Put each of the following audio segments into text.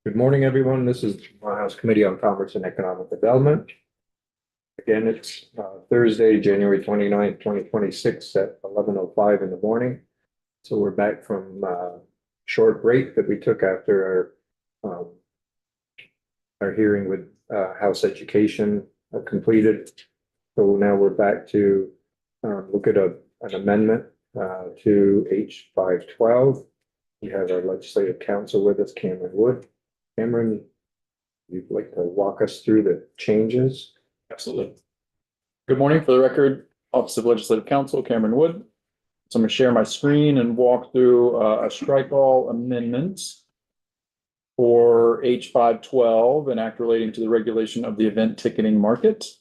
Good morning, everyone. This is the House Committee on Commerce and Economic Development. Again, it's Thursday, January 29th, 2026 at 11:05 in the morning. So we're back from short break that we took after our hearing with House Education completed. So now we're back to look at an amendment to H 512. We have our legislative counsel with us, Cameron Wood. Cameron, you'd like to walk us through the changes? Absolutely. Good morning. For the record, Office of Legislative Counsel, Cameron Wood. So I'm going to share my screen and walk through a strike all amendment for H 512, an act relating to the regulation of the event ticketing market. Is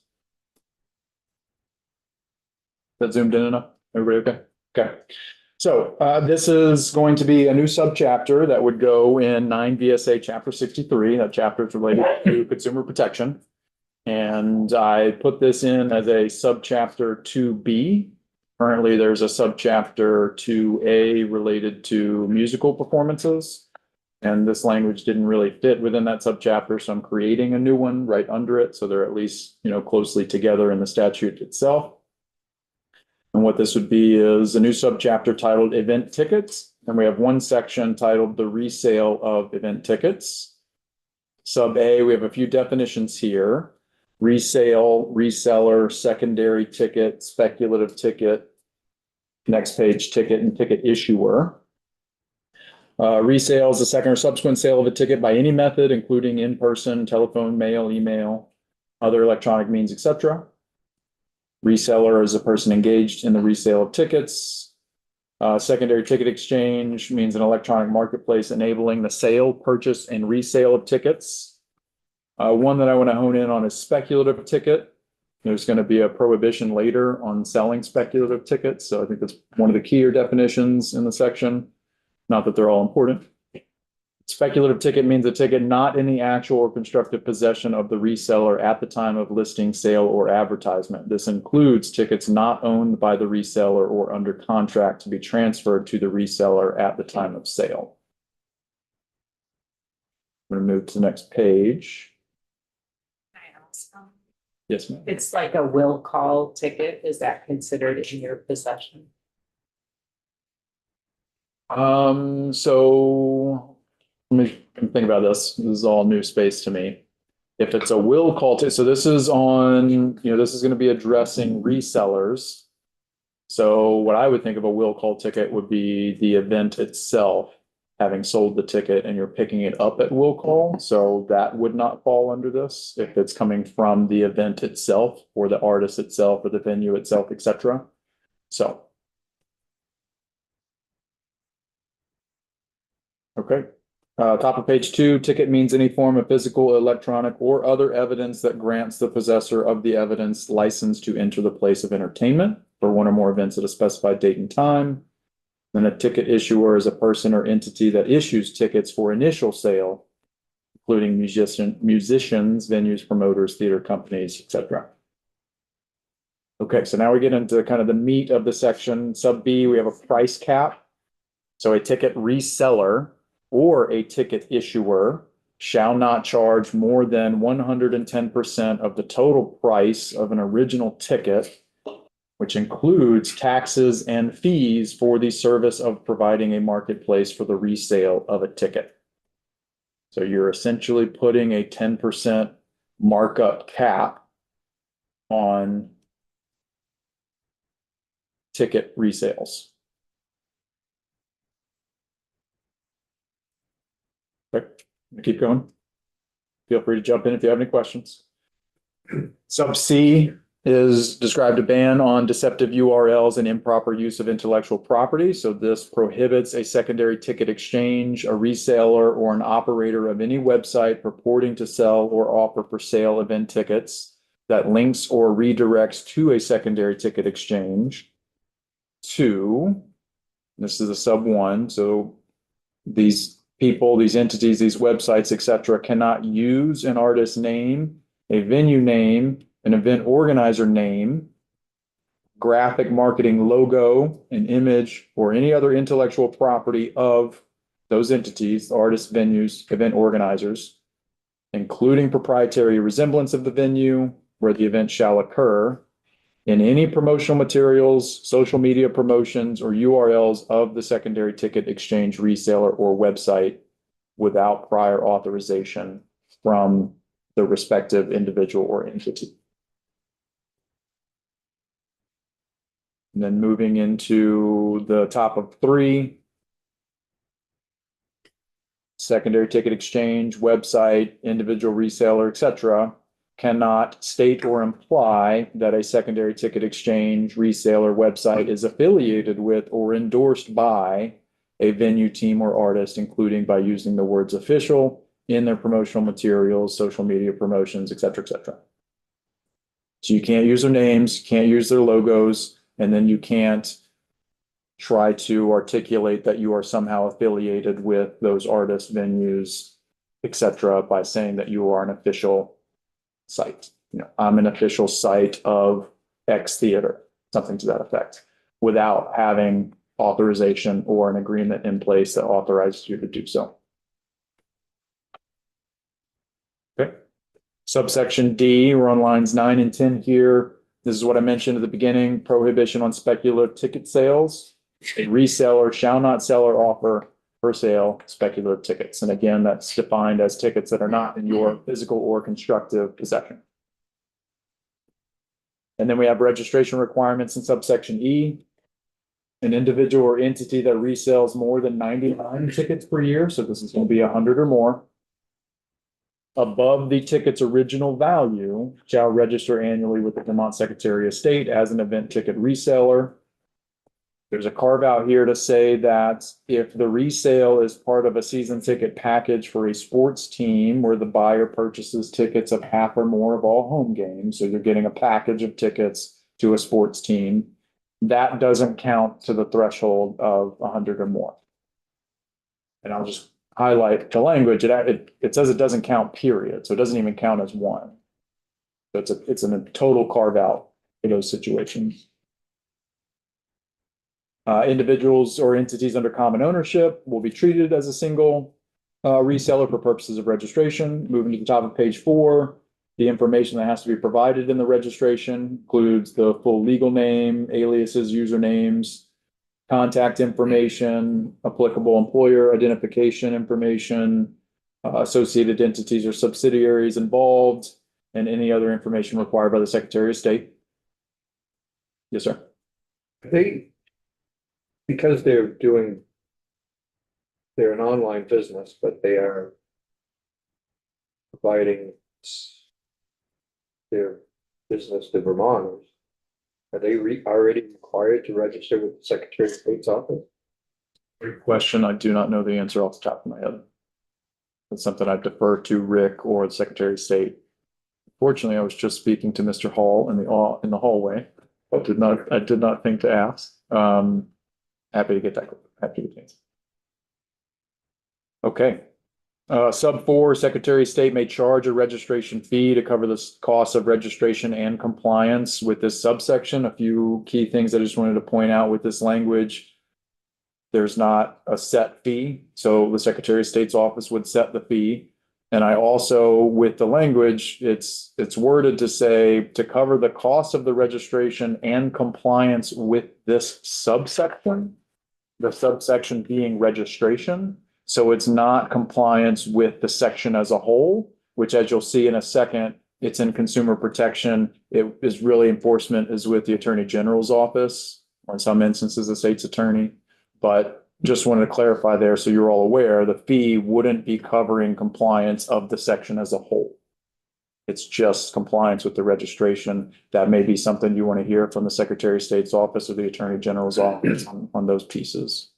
that zoomed in enough? Everybody okay? Okay. So this is going to be a new subchapter that would go in 9 VSA Chapter 63. That chapter is related to consumer protection. And I put this in as a subchapter 2B. Currently, there's a subchapter 2A related to musical performances. And this language didn't really fit within that subchapter, so I'm creating a new one right under it. So they're at least, closely together in the statute itself. And what this would be is a new subchapter titled Event Tickets. And we have one section titled The Resale of Event Tickets. Sub A, we have a few definitions here. Resale, reseller, secondary ticket, speculative ticket. Next page, ticket and ticket issuer. Resale is a second or subsequent sale of a ticket by any method, including in-person, telephone, mail, email, other electronic means, etc. Reseller is a person engaged in the resale of tickets. Secondary ticket exchange means an electronic marketplace enabling the sale, purchase, and resale of tickets. One that I want to hone in on is speculative ticket. There's going to be a prohibition later on selling speculative tickets. So I think that's one of the keyer definitions in the section. Not that they're all important. Speculative ticket means a ticket not in the actual or constructive possession of the reseller at the time of listing, sale, or advertisement. This includes tickets not owned by the reseller or under contract to be transferred to the reseller at the time of sale. I'm going to move to the next page. Yes, ma'am. It's like a will call ticket. Is that considered in your possession? So let me think about this. This is all new space to me. If it's a will call ticket, so this is on, this is going to be addressing resellers. So what I would think of a will call ticket would be the event itself, having sold the ticket and you're picking it up at will call. So that would not fall under this if it's coming from the event itself or the artist itself or the venue itself, etc. So. Okay. Top of page 2, ticket means any form of physical, electronic, or other evidence that grants the possessor of the evidence license to enter the place of entertainment for one or more events at a specified date and time. Then a ticket issuer is a person or entity that issues tickets for initial sale, including musicians, venues, promoters, theater companies, etc. Okay, so now we get into kind of the meat of the section. Sub B, we have a price cap. So a ticket reseller or a ticket issuer shall not charge more than 110% of the total price of an original ticket, which includes taxes and fees for the service of providing a marketplace for the resale of a ticket. So you're essentially putting a 10% markup cap on ticket resales. Okay, keep going. Feel free to jump in if you have any questions. Sub C is described a ban on deceptive URLs and improper use of intellectual property. So this prohibits a secondary ticket exchange, a reseller, or an operator of any website purporting to sell or offer for sale event tickets that links or redirects to a secondary ticket exchange. 2, this is a sub 1, so these people, these entities, these websites, etc., cannot use an artist's name, a venue name, an event organizer name, graphic marketing logo, an image, or any other intellectual property of those entities, artists, venues, event organizers, including proprietary resemblance of the venue where the event shall occur, in any promotional materials, social media promotions, or URLs of the secondary ticket exchange reseller or website without prior authorization from the respective individual or entity. And then moving into the top of 3, secondary ticket exchange, website, individual reseller, etc., cannot state or imply that a secondary ticket exchange, reseller, website is affiliated with or endorsed by a venue, team, or artist, including by using the words official in their promotional materials, social media promotions, etc., etc. So you can't use their names, can't use their logos, and then you can't try to articulate that you are somehow affiliated with those artists, venues, etc., by saying that you are an official site. You know, I'm an official site of X theater, something to that effect, without having authorization or an agreement in place that authorizes you to do so. Okay. Subsection D, we're on lines 9 and 10 here. This is what I mentioned at the beginning, prohibition on speculative ticket sales. A reseller shall not sell or offer for sale speculative tickets. And again, that's defined as tickets that are not in your physical or constructive possession. And then we have registration requirements in subsection E. An individual or entity that resells more than 99 tickets per year, so this is going to be 100 or more, above the ticket's original value shall register annually with the Vermont Secretary of State as an event ticket reseller. There's a carve out here to say that if the resale is part of a season ticket package for a sports team where the buyer purchases tickets of half or more of all home games, so you're getting a package of tickets to a sports team, that doesn't count to the threshold of 100 or more. And I'll just highlight the language. It says it doesn't count, period. So it doesn't even count as one. So it's a total carve out for those situations. Individuals or entities under common ownership will be treated as a single reseller for purposes of registration. Moving to the top of page 4, the information that has to be provided in the registration includes the full legal name, aliases, usernames, contact information, applicable employer identification information, associated entities or subsidiaries involved, and any other information required by the Secretary of State. Yes, sir. Because they're an online business, but they are providing their business to Vermonters. Are they already required to register with the Secretary of State's office? Great question. I do not know the answer off the top of my head. That's something I'd defer to Rick or the Secretary of State. Fortunately, I was just speaking to Mr. Hall in the hallway. I did not think to ask. Happy to get that. Happy to get. Okay. Sub 4, Secretary of State may charge a registration fee to cover the cost of registration and compliance with this subsection. A few key things I just wanted to point out with this language. There's not a set fee, so the Secretary of State's office would set the fee. And I also, with the language, it's worded to say to cover the cost of the registration and compliance with this subsection, the subsection being registration. So it's not compliance with the section as a whole, which, as you'll see in a second, it's in consumer protection. It is really enforcement is with the Attorney General's office, or in some instances, the state's attorney. But just wanted to clarify there so you're all aware, the fee wouldn't be covering compliance of the section as a whole. It's just compliance with the registration. That may be something you want to hear from the Secretary of State's office or the Attorney General's office on those pieces.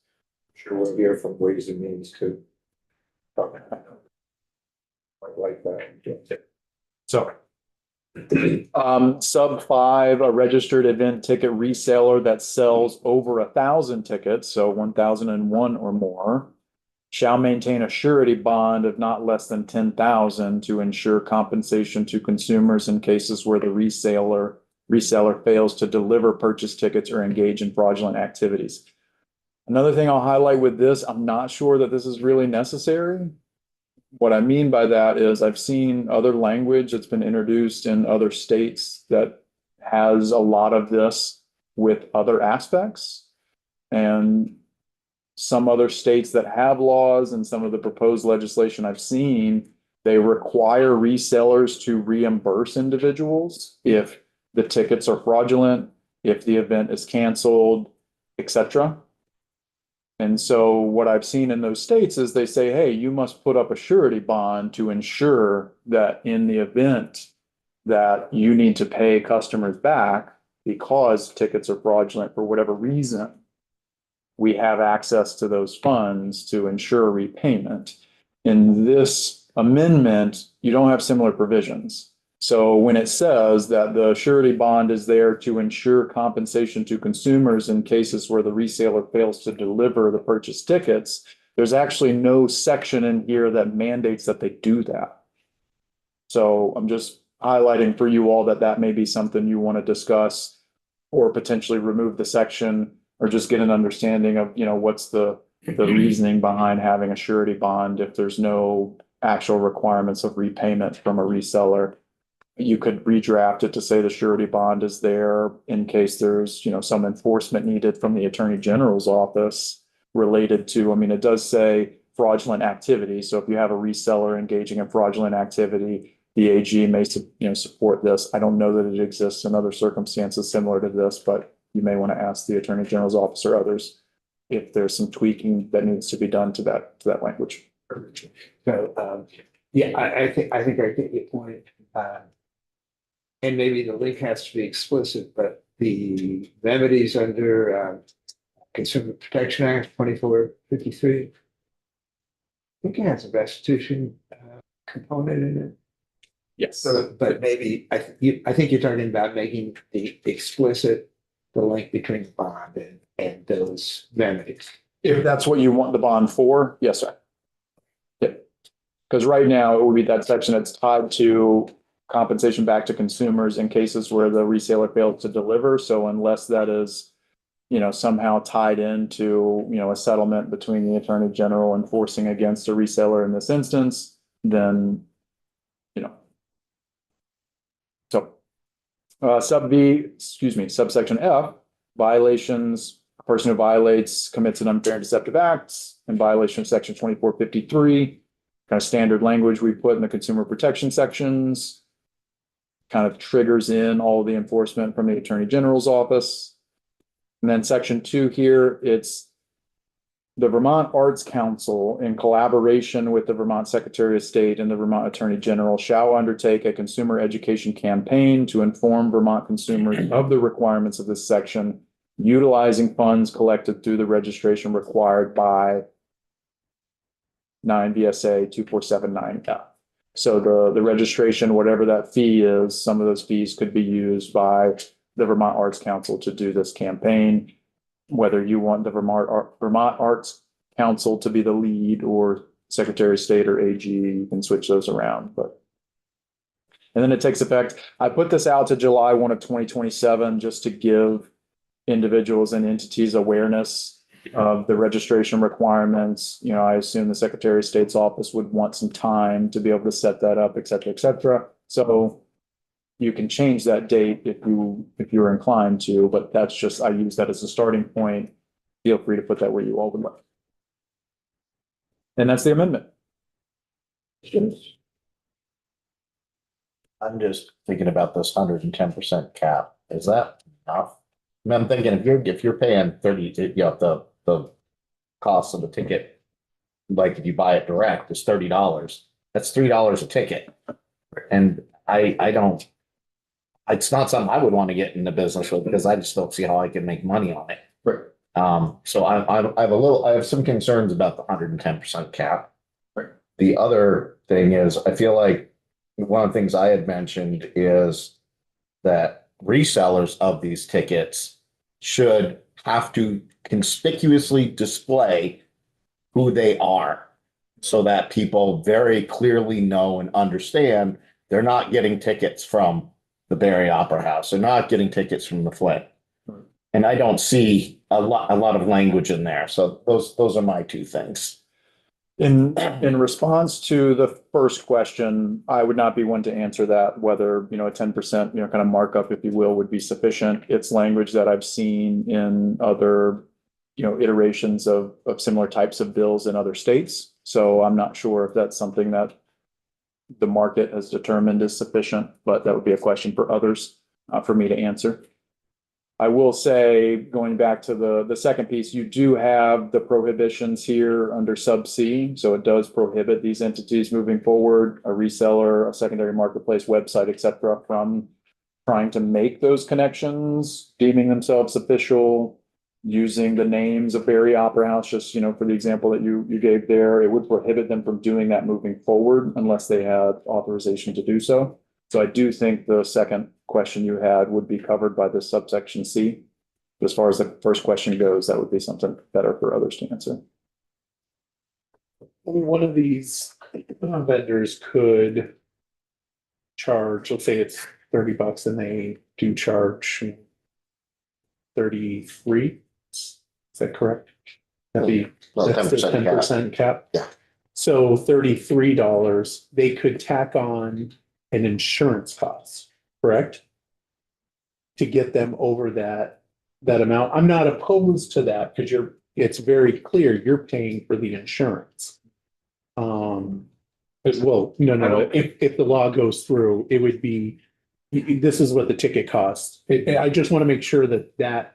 Sure, we'll hear from Ways and Means too. I like that. So, sub 5, a registered event ticket reseller that sells over 1,000 tickets, so 1,001 or more, shall maintain a surety bond of not less than 10,000 to ensure compensation to consumers in cases where the reseller fails to deliver purchase tickets or engage in fraudulent activities. Another thing I'll highlight with this, I'm not sure that this is really necessary. What I mean by that is I've seen other language that's been introduced in other states that has a lot of this with other aspects. And some other states that have laws and some of the proposed legislation I've seen, they require resellers to reimburse individuals if the tickets are fraudulent, if the event is canceled, etc. And so what I've seen in those states is they say, hey, you must put up a surety bond to ensure that in the event that you need to pay customers back because tickets are fraudulent for whatever reason, we have access to those funds to ensure repayment. In this amendment, you don't have similar provisions. So when it says that the surety bond is there to ensure compensation to consumers in cases where the reseller fails to deliver the purchased tickets, there's actually no section in here that mandates that they do that. So I'm just highlighting for you all that that may be something you want to discuss or potentially remove the section or just get an understanding of, what's the reasoning behind having a surety bond if there's no actual requirements of repayment from a reseller. You could redraft it to say the surety bond is there in case there's, some enforcement needed from the Attorney General's office related to, it does say fraudulent activity. So if you have a reseller engaging in fraudulent activity, the AG may, support this. I don't know that it exists in other circumstances similar to this, but you may want to ask the Attorney General's office or others if there's some tweaking that needs to be done to that language. So, yeah, I think I get your point. And maybe the link has to be explicit, but the remedies under Consumer Protection Act 2453, I think it has a restitution component in it. Yes. So, but maybe I think you're talking about making the explicit the link between the bond and those remedies. If that's what you want the bond for, yes, sir. Yeah. Because right now it would be that section that's tied to compensation back to consumers in cases where the reseller failed to deliver. So unless that is, somehow tied into, a settlement between the Attorney General enforcing against a reseller in this instance, then, So subsection F, violations, a person who violates, commits an unfair and deceptive acts in violation of section 2453, kind of standard language we put in the consumer protection sections, kind of triggers in all the enforcement from the Attorney General's office. And then section 2 here, it's the Vermont Arts Council, in collaboration with the Vermont Secretary of State and the Vermont Attorney General, shall undertake a consumer education campaign to inform Vermont consumers of the requirements of this section, utilizing funds collected through the registration required by 9 VSA 2479F. So the registration, whatever that fee is, some of those fees could be used by the Vermont Arts Council to do this campaign. Whether you want the Vermont Arts Council to be the lead or Secretary of State or AG, you can switch those around. And then it takes effect. I put this out to July 1 of 2027 just to give individuals and entities awareness of the registration requirements. I assume the Secretary of State's office would want some time to be able to set that up, et cetera, et cetera. So you can change that date if you're inclined to, but that's just, I use that as a starting point. Feel free to put that where you all would like. And that's the amendment. I'm just thinking about this 110% cap. Is that enough? I'm thinking if you're paying 30, the cost of the ticket, like if you buy it direct, is $30. That's $3 a ticket. And I don't, it's not something I would want to get in the business with because I just don't see how I can make money on it. Right. So I have some concerns about the 110% cap. Right. The other thing is, I feel like one of the things I had mentioned is that resellers of these tickets should have to conspicuously display who they are so that people very clearly know and understand they're not getting tickets from the Barry Opera House. They're not getting tickets from the Flint. And I don't see a lot of language in there. So those are my two things. In response to the first question, I would not be one to answer that, whether, you know, a 10%, you know, kind of markup, if you will, would be sufficient. It's language that I've seen in other, you know, iterations of similar types of bills in other states. So I'm not sure if that's something that the market has determined is sufficient, but that would be a question for others, for me to answer. I will say, going back to the second piece, you do have the prohibitions here under sub C. So it does prohibit these entities moving forward, a reseller, a secondary marketplace website, et cetera, from trying to make those connections, deeming themselves official, using the names of Barry Opera House, just, you know, for the example that you gave there. It would prohibit them from doing that moving forward unless they had authorization to do so. So I do think the second question you had would be covered by this subsection C. But as far as the first question goes, that would be something better for others to answer. One of these vendors could charge, let's say it's $30 and they do charge 33. Is that correct? That'd be Well, that's the 10% cap. 10% cap. Yeah. So $33, they could tack on an insurance cost, correct? To get them over that amount. I'm not opposed to that because it's very clear you're paying for the insurance. As well, no, if the law goes through, it would be, this is what the ticket costs. I just want to make sure that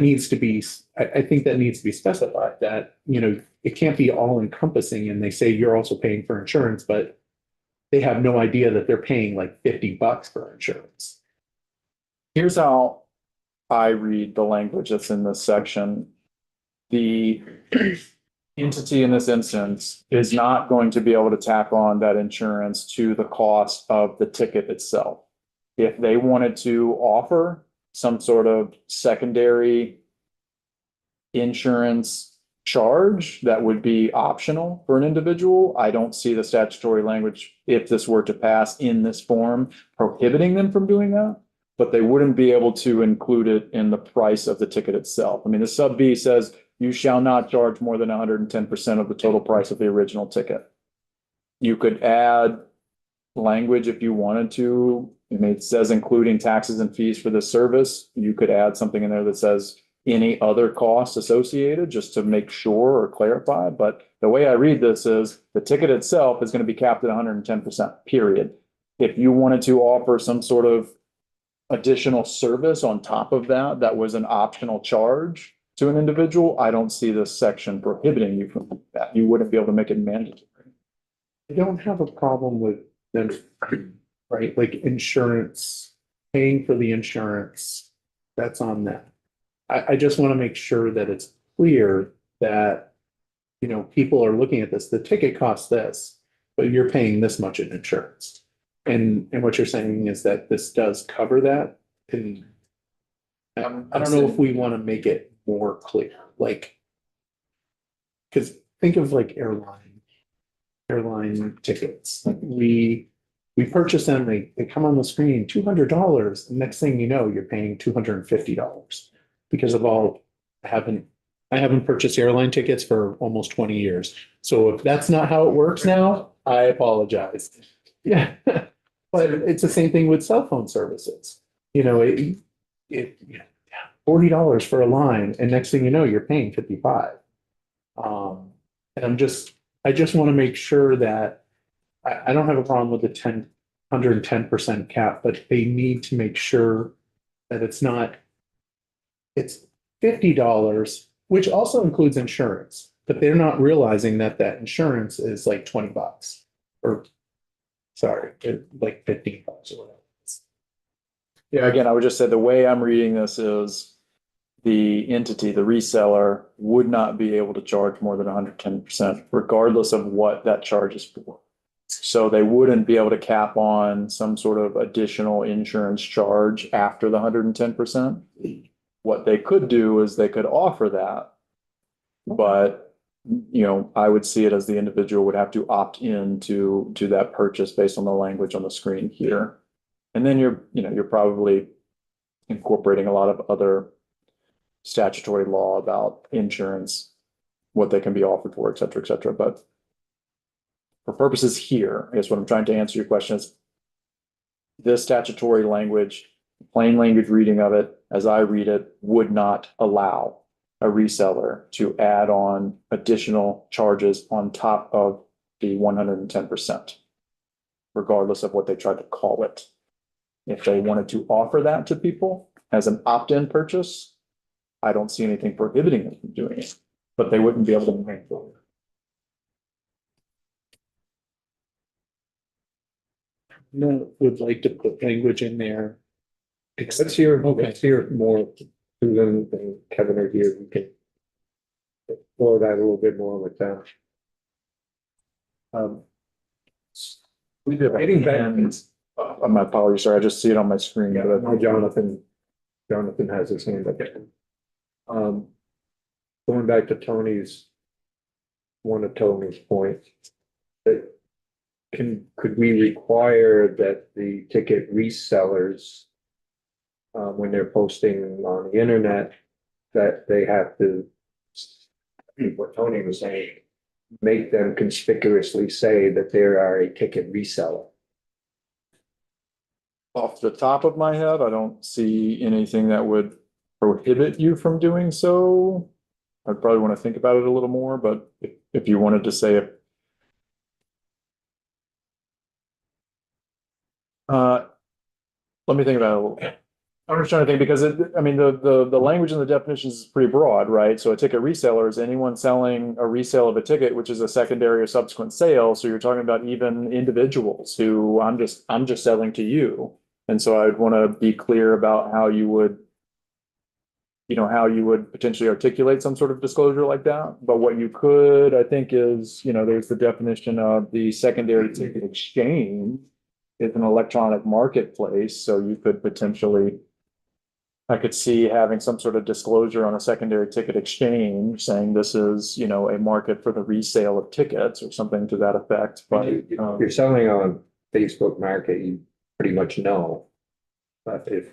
needs to be, I think that needs to be specified, that, you know, it can't be all encompassing and they say you're also paying for insurance, but they have no idea that they're paying like $50 for insurance. Here's how I read the language that's in this section. The entity in this instance is not going to be able to tack on that insurance to the cost of the ticket itself. If they wanted to offer some sort of secondary insurance charge that would be optional for an individual, I don't see the statutory language, if this were to pass in this form, prohibiting them from doing that. But they wouldn't be able to include it in the price of the ticket itself. I mean, the sub B says you shall not charge more than 110% of the total price of the original ticket. You could add language if you wanted to. I mean, it says including taxes and fees for this service. You could add something in there that says any other costs associated, just to make sure or clarify. But the way I read this is the ticket itself is going to be capped at 110%, period. If you wanted to offer some sort of additional service on top of that, that was an optional charge to an individual, I don't see this section prohibiting you from that. You wouldn't be able to make it mandatory. I don't have a problem with them, right? Like insurance, paying for the insurance, that's on them. I just want to make sure that it's clear that, you know, people are looking at this, the ticket costs this, but you're paying this much in insurance. And what you're saying is that this does cover that. And I don't know if we want to make it more clear, like, because think of like airline tickets. Like we purchase them, they come on the screen, $200. The next thing you know, you're paying $250 because of all, I haven't purchased airline tickets for almost 20 years. So if that's not how it works now, I apologize. Yeah. But it's the same thing with cell phone services. You know, $40 for a line, and next thing you know, you're paying 55. And I just want to make sure that I don't have a problem with the 110% cap, but they need to make sure that it's $50, which also includes insurance, but they're not realizing that insurance is like $20 or sorry, like $15 or whatever. Yeah, again, I would just say the way I'm reading this is the entity, the reseller, would not be able to charge more than 110%, regardless of what that charge is for. So they wouldn't be able to cap on some sort of additional insurance charge after the 110%. What they could do is they could offer that, but, you know, I would see it as the individual would have to opt in to that purchase based on the language on the screen here. And then you're probably incorporating a lot of other statutory law about insurance, what they can be offered for, et cetera, but for purposes here, I guess what I'm trying to answer your question is this statutory language, plain language reading of it, as I read it, would not allow a reseller to add on additional charges on top of the 110%, regardless of what they tried to call it. If they wanted to offer that to people as an opt-in purchase, I don't see anything prohibiting them from doing it, but they wouldn't be able to make it. No, would like to put language in there. Let's hear, Okay. let's hear more, Susan and Kevin are here, we can explore that a little bit more with them. Getting back, My apologies, sorry, I just see it on my screen. yeah, but- now Jonathan has his hand up. Going back to one of Tony's points, that could we require that the ticket resellers, when they're posting on the internet, that they have to, what Tony was saying, make them conspicuously say that they are a ticket reseller? Off the top of my head, I don't see anything that would prohibit you from doing so. I'd probably want to think about it a little more, but if you wanted to say it. Let me think about it a little bit. I'm just trying to think because the language in the definitions is pretty broad, right? So a ticket reseller is anyone selling a resale of a ticket, which is a secondary or subsequent sale. So you're talking about even individuals who I'm just selling to you. And so I'd want to be clear about how you would potentially articulate some sort of disclosure like that. But what you could, I think, is, there's the definition of the secondary ticket exchange. It's an electronic marketplace, so you could potentially, I could see having some sort of disclosure on a secondary ticket exchange saying this is, a market for the resale of tickets or something to that effect. But If you're selling on Facebook Market, you pretty much know. But if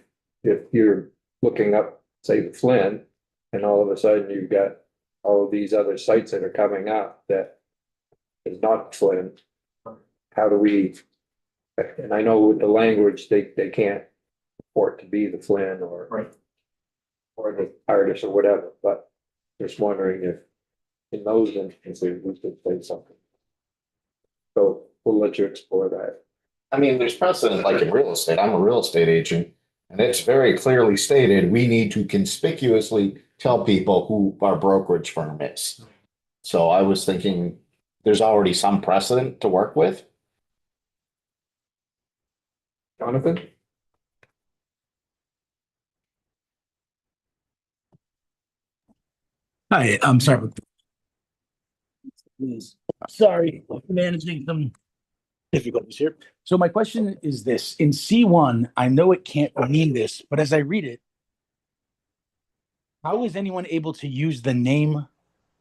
you're looking up, say, the Flynn, and all of a sudden you've got all of these other sites that are coming up that is not Flynn, how do we, and I know with the language, they can't purport to be the Flynn or Right. or the artist or whatever, but just wondering if in those instances we could say something. So we'll let you explore that. I mean, there's precedent like in real estate. I'm a real estate agent. And it's very clearly stated, we need to conspicuously tell people who our brokerage firm is. So I was thinking there's already some precedent to work with. Jonathan? Hi, I'm sorry. Sorry, managing some difficulties here. So my question is this, in C1, I know it can't mean this, but as I read it, how is anyone able to use the name?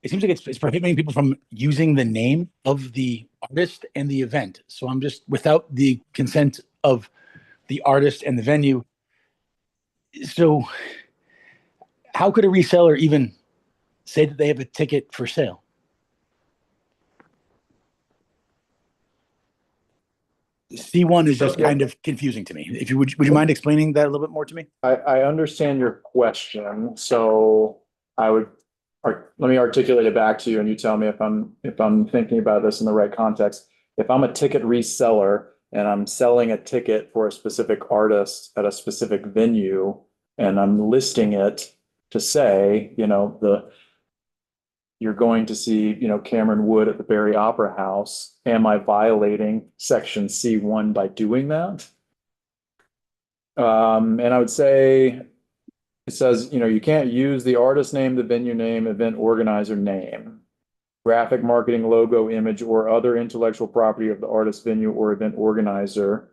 It seems like it's prohibiting people from using the name of the artist and the event. So I'm just, without the consent of the artist and the venue. So how could a reseller even say that they have a ticket for sale? C1 is just kind of confusing to me. If you would you mind explaining that a little bit more to me? I understand your question, so let me articulate it back to you and you tell me if I'm thinking about this in the right context. If I'm a ticket reseller and I'm selling a ticket for a specific artist at a specific venue and I'm listing it to say, you're going to see, Cameron Wood at the Barry Opera House. Am I violating section C1 by doing that? And I would say, it says, you can't use the artist name, the venue name, event organizer name, graphic marketing logo, image, or other intellectual property of the artist, venue, or event organizer,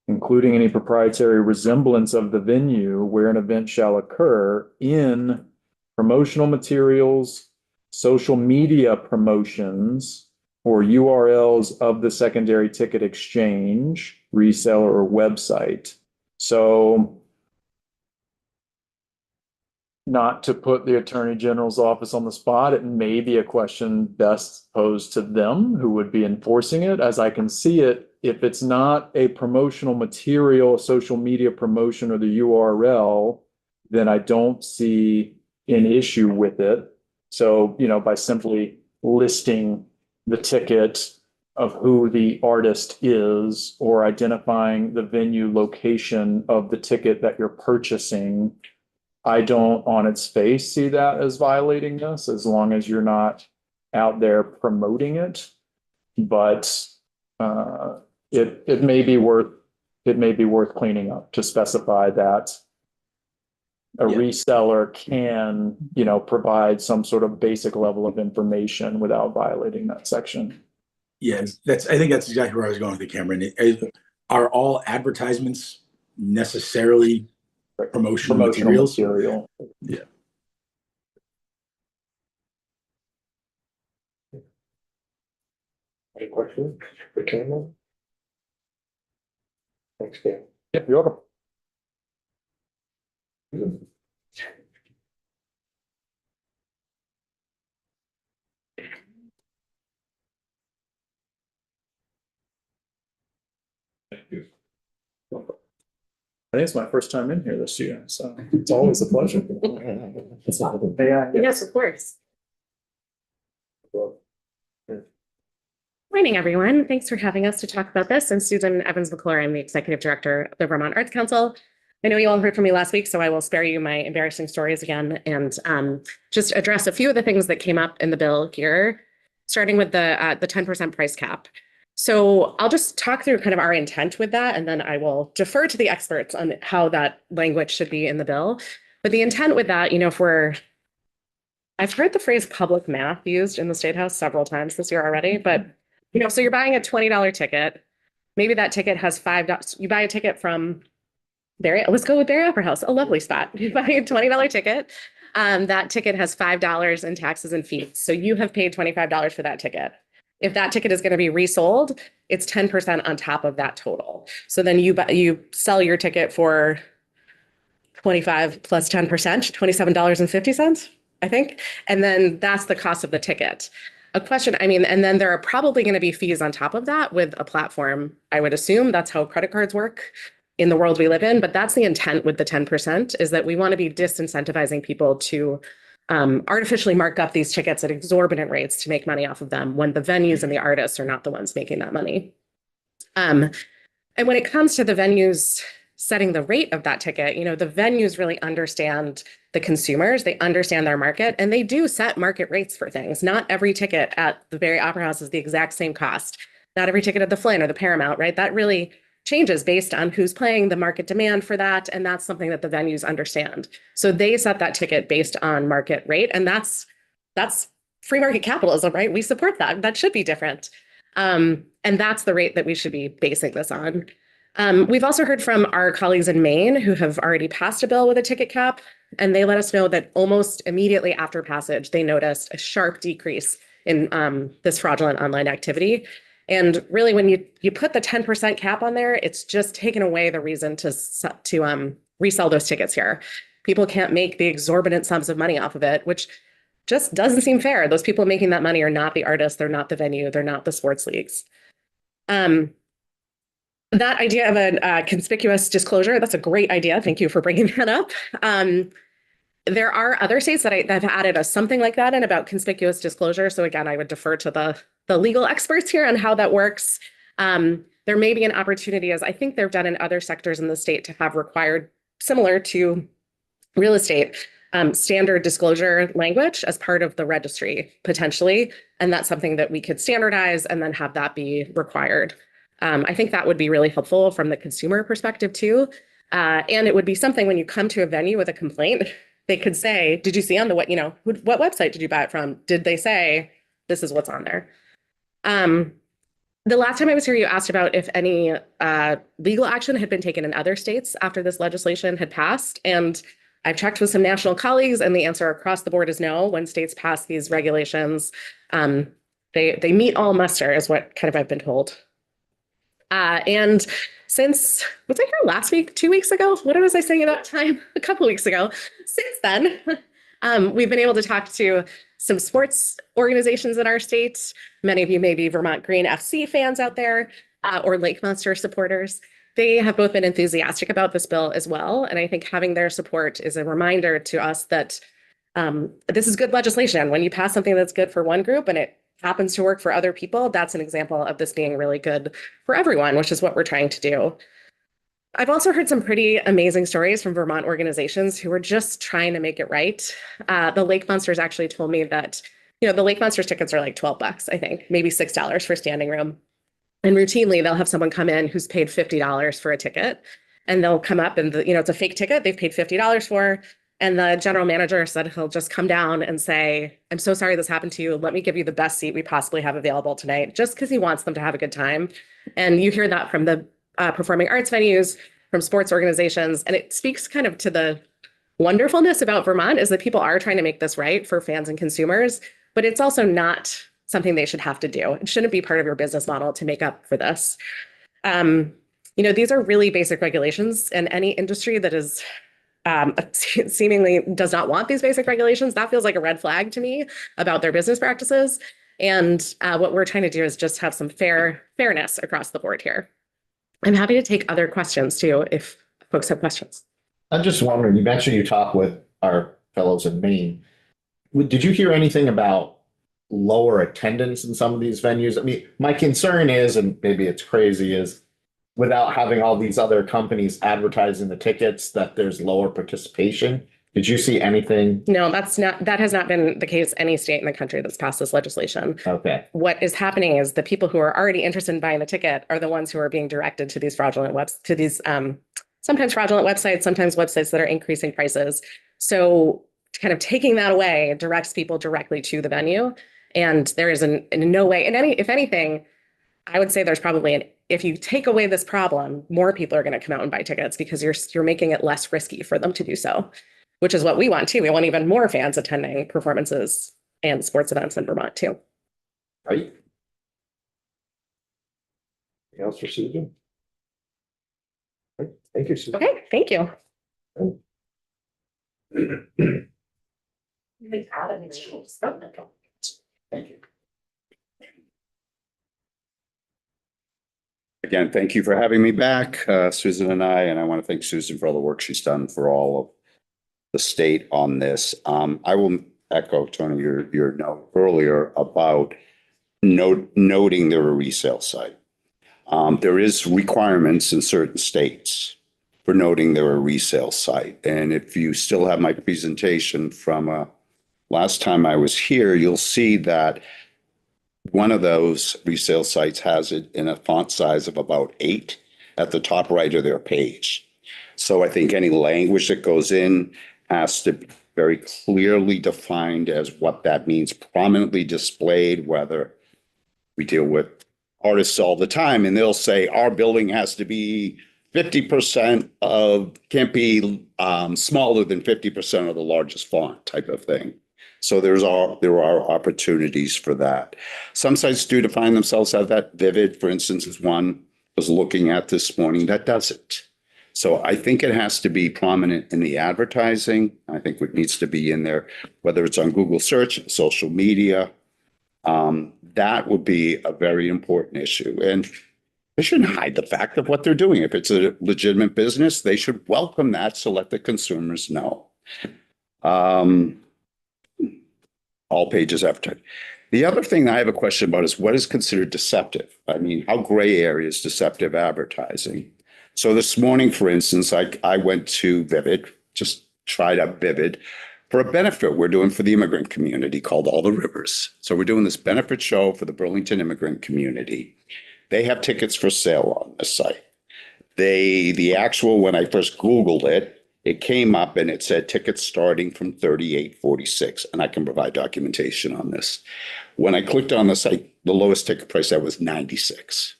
including any proprietary resemblance of the venue where an event shall occur in promotional materials, social media promotions, or URLs of the secondary ticket exchange, reseller, or website. So not to put the Attorney General's office on the spot, it may be a question best posed to them who would be enforcing it. As I can see it, if it's not a promotional material, a social media promotion or the URL, then I don't see an issue with it. So, by simply listing the ticket of who the artist is or identifying the venue location of the ticket that you're purchasing, I don't on its face see that as violating this, as long as you're not out there promoting it. But it may be worth cleaning up to specify that a reseller can, provide some sort of basic level of information without violating that section. Yes, I think that's exactly where I was going with the Cameron. Are all advertisements necessarily promotional materials? Material. Yeah. Any questions for Cameron? Thanks, Cam. Yeah, you're welcome. I think it's my first time in here this year, so it's always a pleasure. Yes, of course. Morning, everyone. Thanks for having us to talk about this. I'm Susan Evans McClure. I'm the Executive Director of the Vermont Arts Council. I know you all heard from me last week, so I will spare you my embarrassing stories again and just address a few of the things that came up in the bill here, starting with the 10% price cap. So I'll just talk through kind of our intent with that, and then I will defer to the experts on how that language should be in the bill. But the intent with that, I've heard the phrase public math used in the State House several times this year already, but so you're buying a $20 ticket. Maybe that ticket has $5. You buy a ticket from let's go with Barry Opera House, a lovely spot. You buy a $20 ticket. That ticket has $5 in taxes and fees. So you have paid $25 for that ticket. If that ticket is going to be resold, it's 10% on top of that total. So then you sell your ticket for 25 plus 10%, $27.50, I think. And then that's the cost of the ticket. And then there are probably going to be fees on top of that with a platform. I would assume that's how credit cards work in the world we live in. But that's the intent with the 10%, is that we want to be disincentivizing people to artificially mark up these tickets at exorbitant rates to make money off of them when the venues and the artists are not the ones making that money. And when it comes to the venues setting the rate of that ticket, the venues really understand the consumers, they understand their market, and they do set market rates for things. Not every ticket at the Barry Opera House is the exact same cost. Not every ticket at the Flynn or the Paramount, right? That really changes based on who's playing, the market demand for that, and that's something that the venues understand. So they set that ticket based on market rate, and that's free market capitalism, right? We support that. That should be different. And that's the rate that we should be basing this on. We've also heard from our colleagues in Maine who have already passed a bill with a ticket cap, and they let us know that almost immediately after passage, they noticed a sharp decrease in this fraudulent online activity. And really, when you put the 10% cap on there, it's just taken away the reason to resell those tickets here. People can't make the exorbitant sums of money off of it, which just doesn't seem fair. Those people making that money are not the artists, they're not the venue, they're not the sports leagues. That idea of a conspicuous disclosure, that's a great idea. Thank you for bringing that up. There are other states that have added something like that in about conspicuous disclosure. So again, I would defer to the legal experts here on how that works. There may be an opportunity, as I think they've done in other sectors in the state, to have required, similar to real estate, standard disclosure language as part of the registry, potentially. And that's something that we could standardize and then have that be required. I think that would be really helpful from the consumer perspective too. And it would be something when you come to a venue with a complaint, they could say, did you see on the what website did you buy it from? Did they say this is what's on there? The last time I was here, you asked about if any legal action had been taken in other states after this legislation had passed. And I've checked with some national colleagues, and the answer across the board is no. When states pass these regulations, they meet all muster, is what kind of I've been told. And since, was I here last week, 2 weeks ago? What was I saying about time? A couple weeks ago. Since then, we've been able to talk to some sports organizations in our state. Many of you may be Vermont Green FC fans out there, or Lake Monster supporters. They have both been enthusiastic about this bill as well. And I think having their support is a reminder to us that this is good legislation. When you pass something that's good for one group and it happens to work for other people, that's an example of this being really good for everyone, which is what we're trying to do. I've also heard some pretty amazing stories from Vermont organizations who are just trying to make it right. The Lake Monsters actually told me that, the Lake Monsters tickets are like $12, I think, maybe $6 for standing room. And routinely they'll have someone come in who's paid $50 for a ticket, and they'll come up and it's a fake ticket they've paid $50 for. And the general manager said he'll just come down and say, I'm so sorry this happened to you. Let me give you the best seat we possibly have available tonight, just because he wants them to have a good time. And you hear that from the performing arts venues, from sports organizations. And it speaks kind of to the wonderfulness about Vermont is that people are trying to make this right for fans and consumers, but it's also not something they should have to do. It shouldn't be part of your business model to make up for this. These are really basic regulations, and any industry that is seemingly does not want these basic regulations, that feels like a red flag to me about their business practices. And what we're trying to do is just have some fairness across the board here. I'm happy to take other questions too, if folks have questions. I'm just wondering, you mentioned you talked with our fellows in Maine. Did you hear anything about lower attendance in some of these venues? I mean, my concern is, and maybe it's crazy, is without having all these other companies advertising the tickets, that there's lower participation. Did you see anything? No, that has not been the case any state in the country that's passed this legislation. Okay. What is happening is the people who are already interested in buying the ticket are the ones who are being directed to these fraudulent sometimes fraudulent websites, sometimes websites that are increasing prices. So kind of taking that away directs people directly to the venue. And there is in no way, if anything, I would say there's probably if you take away this problem, more people are going to come out and buy tickets because you're making it less risky for them to do so, which is what we want too. We want even more fans attending performances and sports events in Vermont too. Right. Anything else for Susan? Right. Thank you, Susan. Okay, thank you. Thank you. Again, thank you for having me back, Susan and I want to thank Susan for all the work she's done for all of the state on this. I will echo, Tony, your note earlier about noting they're a resale site. There is requirements in certain states for noting they're a resale site. And if you still have my presentation from last time I was here, you'll see that one of those resale sites has it in a font size of about 8 at the top right of their page. So I think any language that goes in has to be very clearly defined as what that means, prominently displayed, whether we deal with artists all the time and they'll say our building has to be 50% can't be smaller than 50% of the largest font type of thing. So there are opportunities for that. Some sites do define themselves as that. Vivid, for instance, is one I was looking at this morning that doesn't. So I think it has to be prominent in the advertising. I think it needs to be in there, whether it's on Google search, social media. That would be a very important issue. And they shouldn't hide the fact of what they're doing. If it's a legitimate business, they should welcome that, so let the consumers know. All pages advertised. The other thing I have a question about is what is considered deceptive? I mean, how gray area is deceptive advertising? So this morning, for instance, I went to Vivid, just tried out Vivid for a benefit we're doing for the immigrant community called All the Rivers. So we're doing this benefit show for the Burlington immigrant community. They have tickets for sale on this site. When I first Googled it, it came up and it said tickets starting from $38.46, and I can provide documentation on this. When I clicked on the site, the lowest ticket price that was $96.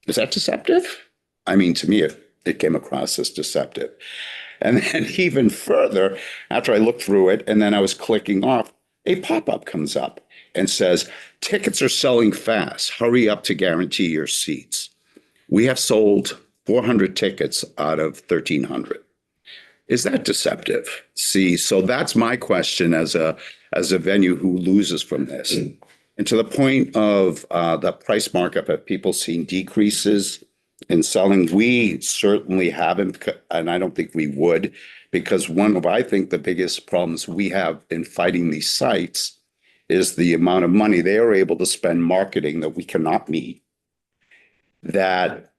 Is that deceptive? I mean, to me, it came across as deceptive. And then even further, after I looked through it and then I was clicking off, a pop-up comes up and says, tickets are selling fast. Hurry up to guarantee your seats. We have sold 400 tickets out of 1,300. Is that deceptive? See, so that's my question as a venue who loses from this. And to the point of the price markup, have people seen decreases in selling? We certainly haven't, and I don't think we would, because one of, I think, the biggest problems we have in fighting these sites is the amount of money they are able to spend marketing that we cannot meet. That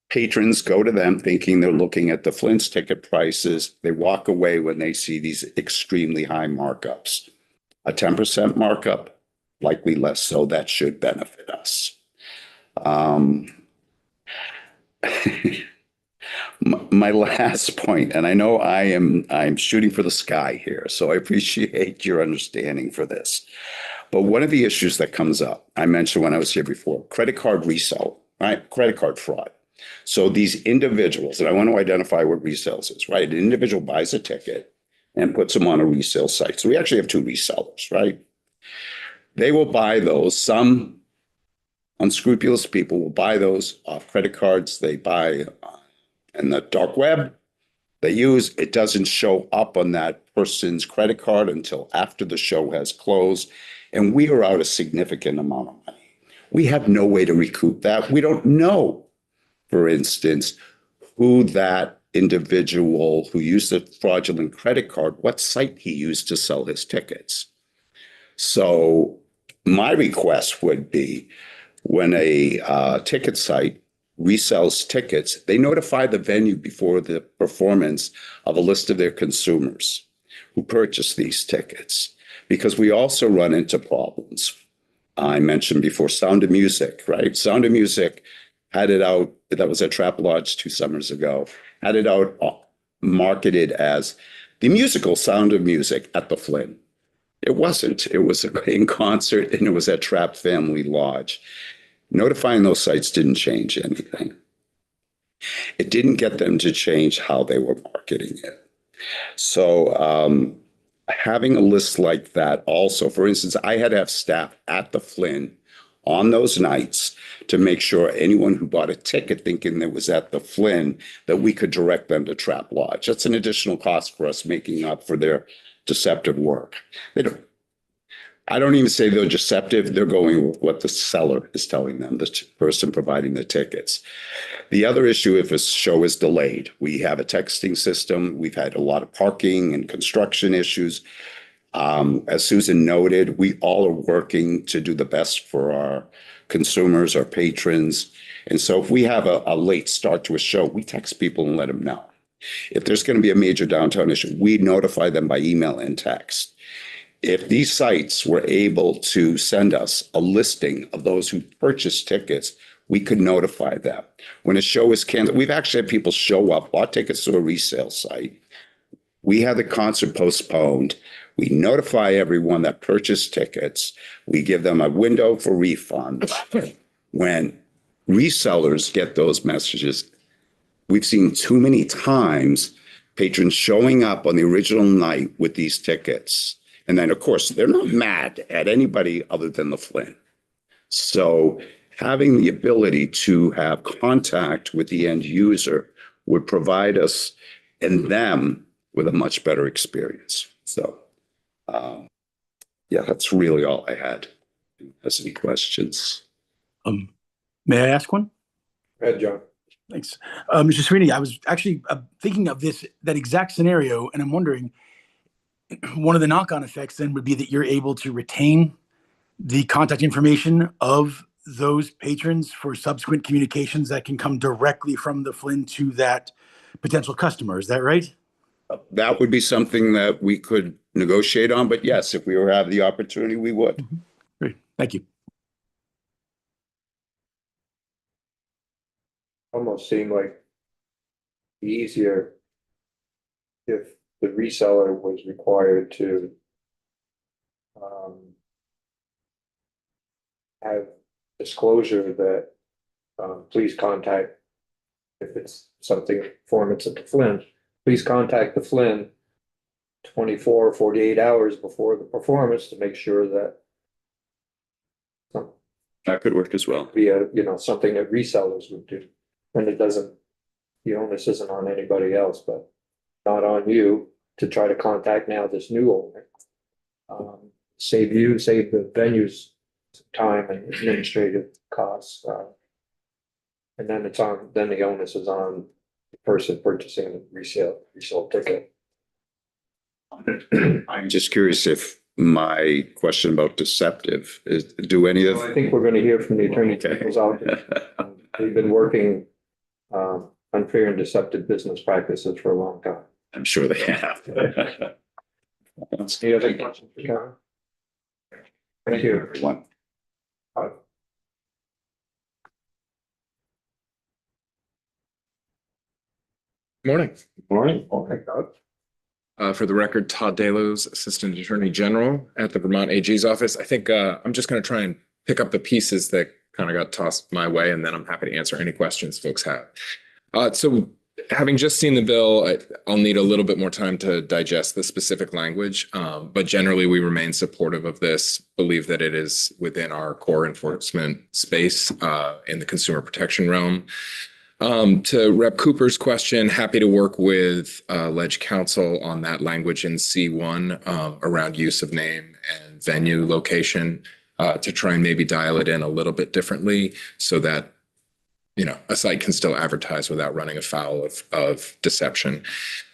patrons go to them thinking they're looking at the Flint's ticket prices. They walk away when they see these extremely high markups. A 10% markup, likely less so, that should benefit us. My last point, and I know I'm shooting for the sky here, so I appreciate your understanding for this. But one of the issues that comes up, I mentioned when I was here before, credit card resale, right? Credit card fraud. So these individuals, and I want to identify what resales is, right? An individual buys a ticket and puts them on a resale site. So we actually have 2 resellers, right? They will buy those. Some unscrupulous people will buy those off credit cards. They buy in the dark web. They use, it doesn't show up on that person's credit card until after the show has closed. And we are out a significant amount of money. We have no way to recoup that. We don't know, for instance, who that individual who used a fraudulent credit card, what site he used to sell his tickets. So my request would be when a ticket site resells tickets, they notify the venue before the performance of a list of their consumers who purchase these tickets, because we also run into problems. I mentioned before Sound of Music, right? Sound of Music had it out, that was at Trap Lodge 2 summers ago, had it out marketed as the musical Sound of Music at the Flynn. It wasn't. It was in concert, and it was at Trap Family Lodge. Notifying those sites didn't change anything. It didn't get them to change how they were marketing it. So having a list like that also, for instance, I had to have staff at the Flynn on those nights to make sure anyone who bought a ticket thinking it was at the Flynn, that we could direct them to Trap Lodge. That's an additional cost for us, making up for their deceptive work. I don't even say they're deceptive. They're going with what the seller is telling them, the person providing the tickets. The other issue, if a show is delayed, we have a texting system. We've had a lot of parking and construction issues. As Susan noted, we all are working to do the best for our consumers, our patrons. And so if we have a late start to a show, we text people and let them know. If there's going to be a major downtown issue, we notify them by email and text. If these sites were able to send us a listing of those who purchased tickets, we could notify them. When a show is canceled, we've actually had people show up, bought tickets to a resale site. We had the concert postponed. We notify everyone that purchased tickets. We give them a window for refund. When resellers get those messages, we've seen too many times patrons showing up on the original night with these tickets. And then, of course, they're not mad at anybody other than the Flynn. So having the ability to have contact with the end user would provide us and them with a much better experience. So, yeah, that's really all I had. Has any questions? May I ask one? Go ahead, John. Thanks. Mr. Sweeney, I was actually thinking of that exact scenario, and I'm wondering, one of the knock-on effects then would be that you're able to retain the contact information of those patrons for subsequent communications that can come directly from the Flynn to that potential customer. Is that right? That would be something that we could negotiate on, but yes, if we were to have the opportunity, we would. Great. Thank you. Almost seemed like easier if the reseller was required to have disclosure that please contact, if it's something performance at the Flynn, please contact the Flynn 24, 48 hours before the performance to make sure that That could work as well. be a, something that resellers would do. And it doesn't the onus isn't on anybody else, but not on you to try to contact now this new owner. Save the venues time and administrative costs. And then then the onus is on the person purchasing the resale ticket. I'm just curious if my question about deceptive is, do any of? So I think we're going to hear from the Attorney General's office. They've been working unfair and deceptive business practices for a long time. I'm sure they have. Any other questions for Kevin? Thank you. Everyone. Morning. Morning. Oh my God. For the record, Todd Delos, Assistant Attorney General at the Vermont AG's office. I think I'm just going to try and pick up the pieces that kind of got tossed my way, and then I'm happy to answer any questions folks have. So having just seen the bill, I'll need a little bit more time to digest the specific language, but generally we remain supportive of this, believe that it is within our core enforcement space in the consumer protection realm. To Rep. Cooper's question, happy to work with Ledge Counsel on that language in C1 around use of name and venue location to try and maybe dial it in a little bit differently so that, you know, a site can still advertise without running afoul of deception.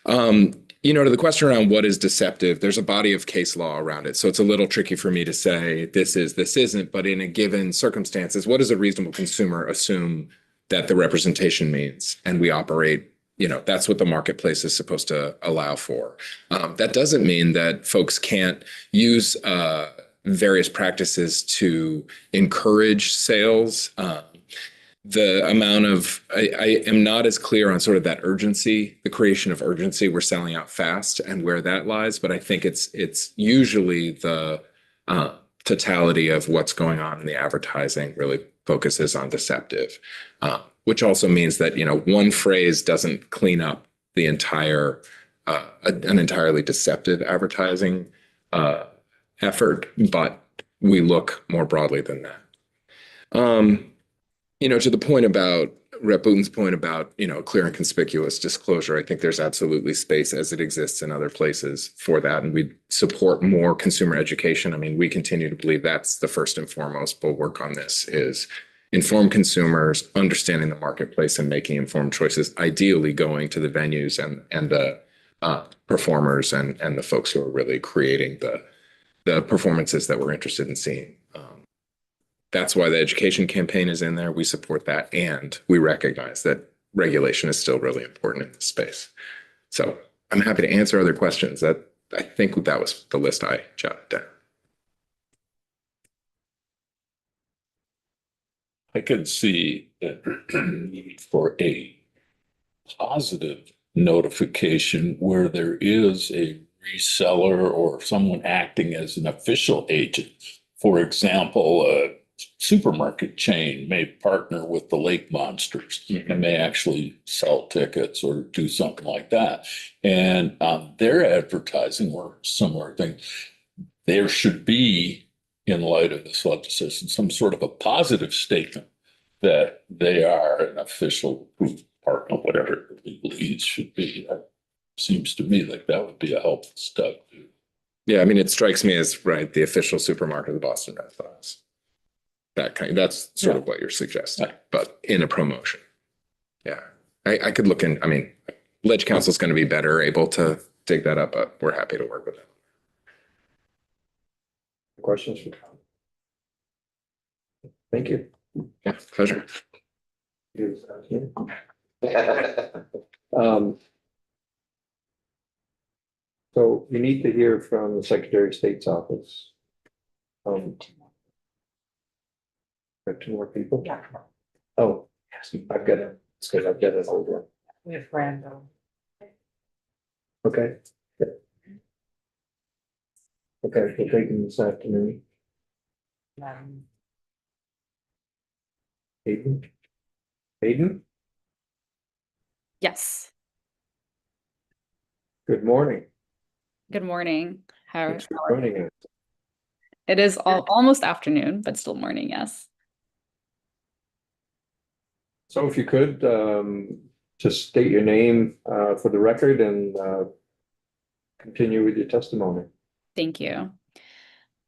You know, to the question around what is deceptive, there's a body of case law around it. So it's a little tricky for me to say this is, this isn't, but in a given circumstances, what does a reasonable consumer assume that the representation means? And we operate, you know, that's what the marketplace is supposed to allow for. That doesn't mean that folks can't use various practices to encourage sales. The amount of, I am not as clear on sort of that urgency, the creation of urgency, we're selling out fast and where that lies, but I think it's usually the totality of what's going on in the advertising really focuses on deceptive, which also means that, you know, one phrase doesn't clean up the entire, an entirely deceptive advertising effort, but we look more broadly than that. You know, to the point about Rep. Booten's point about, you know, clear and conspicuous disclosure, I think there's absolutely space as it exists in other places for that. And we support more consumer education. I mean, we continue to believe that's the first and foremost bulwark on this is inform consumers, understanding the marketplace and making informed choices, ideally going to the venues and the performers and the folks who are really creating the performances that we're interested in seeing. That's why the education campaign is in there. We support that. And we recognize that regulation is still really important in this space. So I'm happy to answer other questions. I think that was the list I jotted down. I could see the need for a positive notification where there is a reseller or someone acting as an official agent. For example, a supermarket chain may partner with the Lake Monsters and may actually sell tickets or do something like that. And on their advertising or similar things, there should be, in light of this legislation, some sort of a positive statement that they are an official partner, whatever the legalese should be. That seems to me like that would be a helpful step. Yeah, I mean, it strikes me as, right, the official supermarket of the Boston Red Sox. That's sort of what you're suggesting, but in a promotion. Yeah, I could look in, I mean, Ledge Counsel is going to be better able to dig that up, but we're happy to work with them. Questions for Tom? Thank you. Yeah, pleasure. So you need to hear from the Secretary of State's office. Got two more people? Yeah. Oh, I've got it. It's good. I've got it over. We have random. Okay. Okay, we'll take them this afternoon. Hayden? Hayden, Yes. good morning. Good morning. How Thanks for are you? joining us. It is almost afternoon, but still morning, yes. So if you could, just state your name for the record and continue with your testimony. Thank you.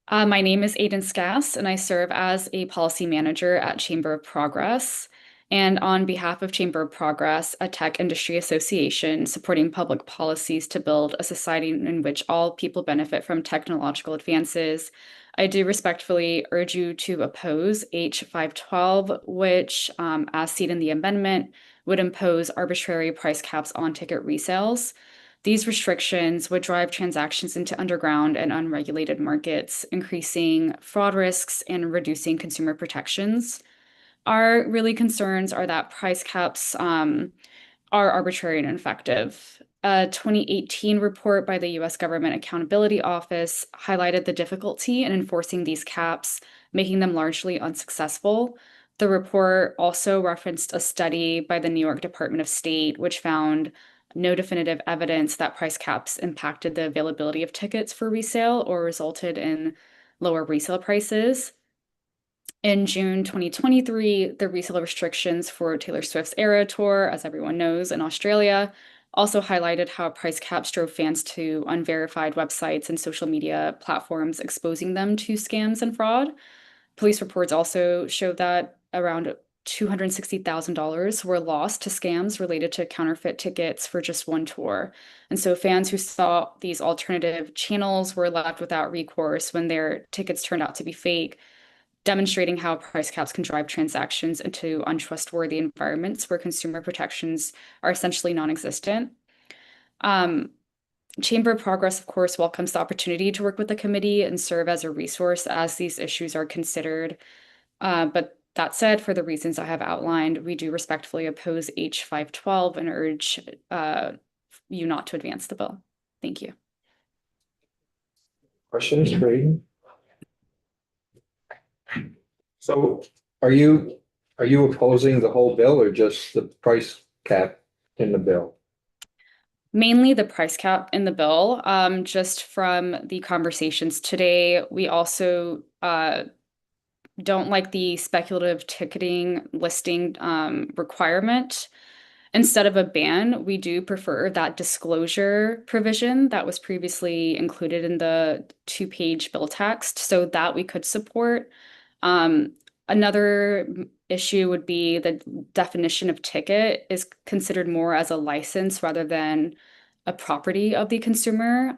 My name is Aiden Scass, and I serve as a policy manager at Chamber of Progress. And on behalf of Chamber of Progress, a tech industry association supporting public policies to build a society in which all people benefit from technological advances, I do respectfully urge you to oppose H512, which, as seen in the amendment, would impose arbitrary price caps on ticket resales. These restrictions would drive transactions into underground and unregulated markets, increasing fraud risks and reducing consumer protections. Our really concerns are that price caps are arbitrary and ineffective. A 2018 report by the US Government Accountability Office highlighted the difficulty in enforcing these caps, making them largely unsuccessful. The report also referenced a study by the New York Department of State, which found no definitive evidence that price caps impacted the availability of tickets for resale or resulted in lower resale prices. In June 2023, the resale restrictions for Taylor Swift's Eras Tour, as everyone knows, in Australia, also highlighted how price caps drove fans to unverified websites and social media platforms, exposing them to scams and fraud. Police reports also showed that around $260,000 were lost to scams related to counterfeit tickets for just one tour. And so fans who saw these alternative channels were left without recourse when their tickets turned out to be fake, demonstrating how price caps can drive transactions into untrustworthy environments where consumer protections are essentially non-existent. Chamber of Progress, of course, welcomes the opportunity to work with the committee and serve as a resource as these issues are considered. But that said, for the reasons I have outlined, we do respectfully oppose H512 and urge you not to advance the bill. Thank you. Questions for Aiden? So are you opposing the whole bill or just the price cap in the bill? Mainly the price cap in the bill. Just from the conversations today, we also don't like the speculative ticketing listing requirement. Instead of a ban, we do prefer that disclosure provision that was previously included in the 2-page bill text, so that we could support. Another issue would be the definition of ticket is considered more as a license rather than a property of the consumer.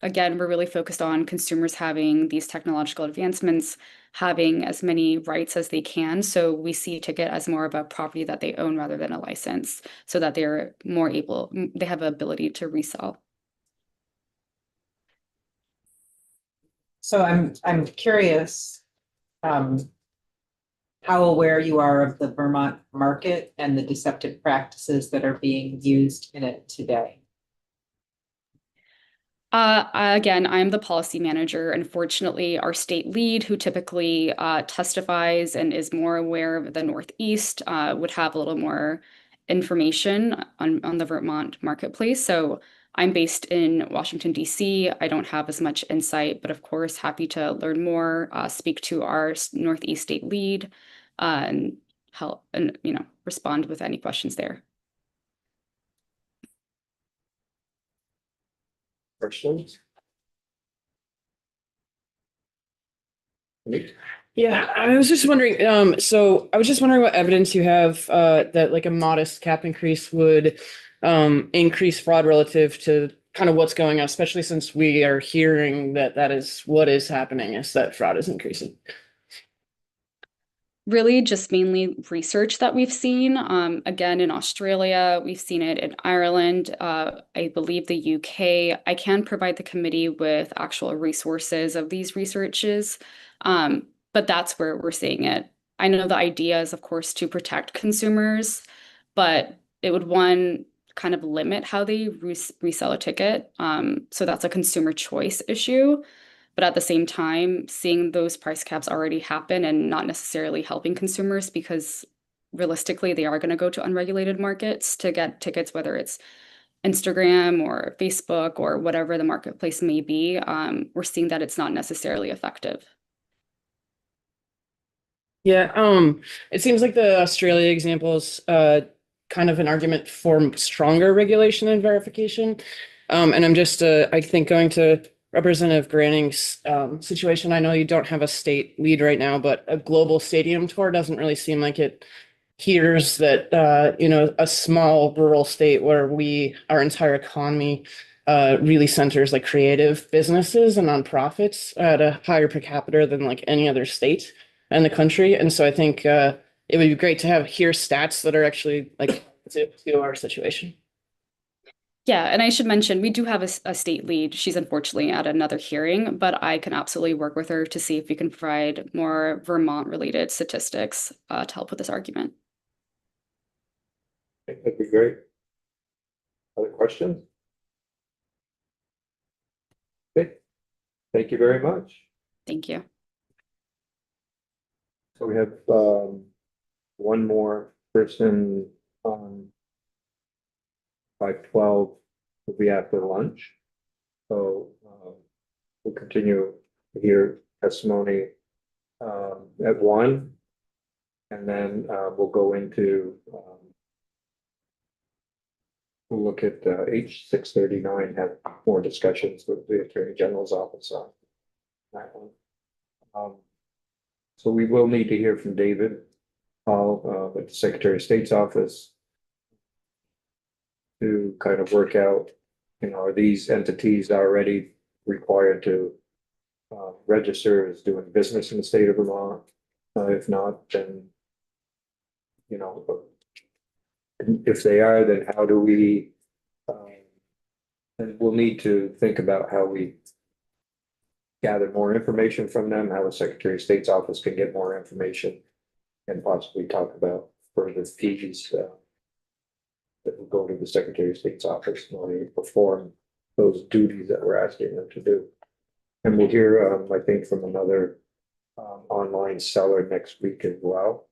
Again, we're really focused on consumers having these technological advancements, having as many rights as they can. So we see ticket as more of a property that they own rather than a license, so that they're more able, they have the ability to resell. So I'm curious, how aware you are of the Vermont market and the deceptive practices that are being used in it today? Again, I'm the policy manager. Unfortunately, our state lead, who typically testifies and is more aware of the Northeast, would have a little more information on the Vermont marketplace. So I'm based in Washington, D.C. I don't have as much insight, but of course, happy to learn more, speak to our Northeast state lead, and help and, respond with any questions there. Questions? Nick? Yeah, I was just wondering, so I was just wondering what evidence you have that like a modest cap increase would increase fraud relative to kind of what's going on, especially since we are hearing that is what is happening, is that fraud is increasing. Really just mainly research that we've seen. Again, in Australia, we've seen it in Ireland, I believe the UK. I can provide the committee with actual resources of these researches, but that's where we're seeing it. I know the idea is, of course, to protect consumers, but it would, one, kind of limit how they resell a ticket. So that's a consumer choice issue. But at the same time, seeing those price caps already happen and not necessarily helping consumers, because realistically, they are going to go to unregulated markets to get tickets, whether it's Instagram or Facebook or whatever the marketplace may be. We're seeing that it's not necessarily effective. Yeah, it seems like the Australia examples kind of an argument for stronger regulation and verification. And I'm just, I think going to Representative Granning's situation, I know you don't have a state lead right now, but a global stadium tour doesn't really seem like it hears that, you know, a small rural state where our entire economy really centers like creative businesses and nonprofits at a higher per capita than like any other state in the country. And so I think it would be great to hear stats that are actually like to our situation. Yeah, and I should mention, we do have a state lead. She's unfortunately at another hearing, but I can absolutely work with her to see if we can provide more Vermont-related statistics to help with this argument. That'd be great. Other questions? Okay, thank you very much. Thank you. So we have one more person on 512 will be after lunch. So we'll continue to hear testimony at 1. And then we'll go into we'll look at H 639, have more discussions with the Attorney General's office on that one. So we will need to hear from David Hall at the Secretary of State's office to kind of work out, you know, are these entities already required to register as doing business in the state of Vermont? If not, then, you know, if they are, then how do we, and we'll need to think about how we gather more information from them, how the Secretary of State's office can get more information and possibly talk about further fees that will go to the Secretary of State's office in order to perform those duties that we're asking them to do. And we'll hear, I think, from another online seller next week as well.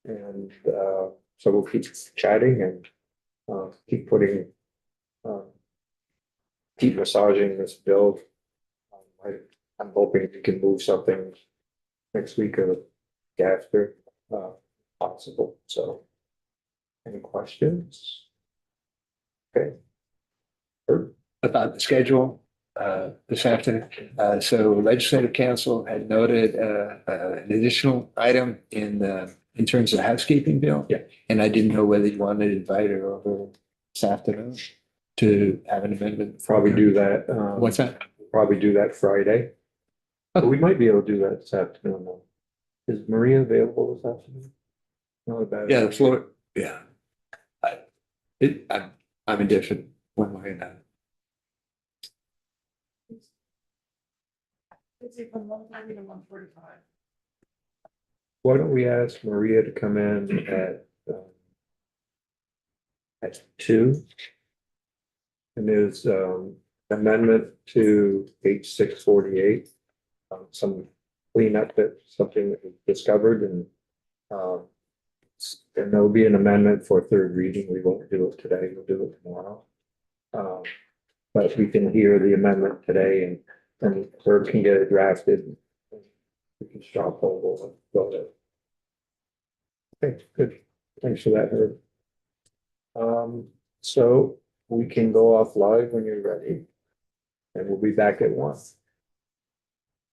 And so we'll keep chatting and keep putting, keep massaging this bill. I'm hoping we can move something next week or after possible. So any questions? Okay. About the schedule this afternoon. So Legislative Council had noted an additional item in terms of the housekeeping bill. Yeah. And I didn't know whether you wanted to invite her over this afternoon to have an amendment. Probably do that. What's that? Probably do that Friday. But we might be able to do that this afternoon though. Is Maria available this afternoon? Not about Yeah, the floor. Yeah. I'm indifferent one way or another. Why don't we ask Maria to come in at 2? And there's amendment to H 648. Some cleanup that something that was discovered and there'll be an amendment for 3rd reading. We won't do it today, we'll do it tomorrow. But we can hear the amendment today and Herb can get it drafted. We can stop over and go there. Okay, good. Thanks for that, Herb. So we can go off live when you're ready. And we'll be back at 1.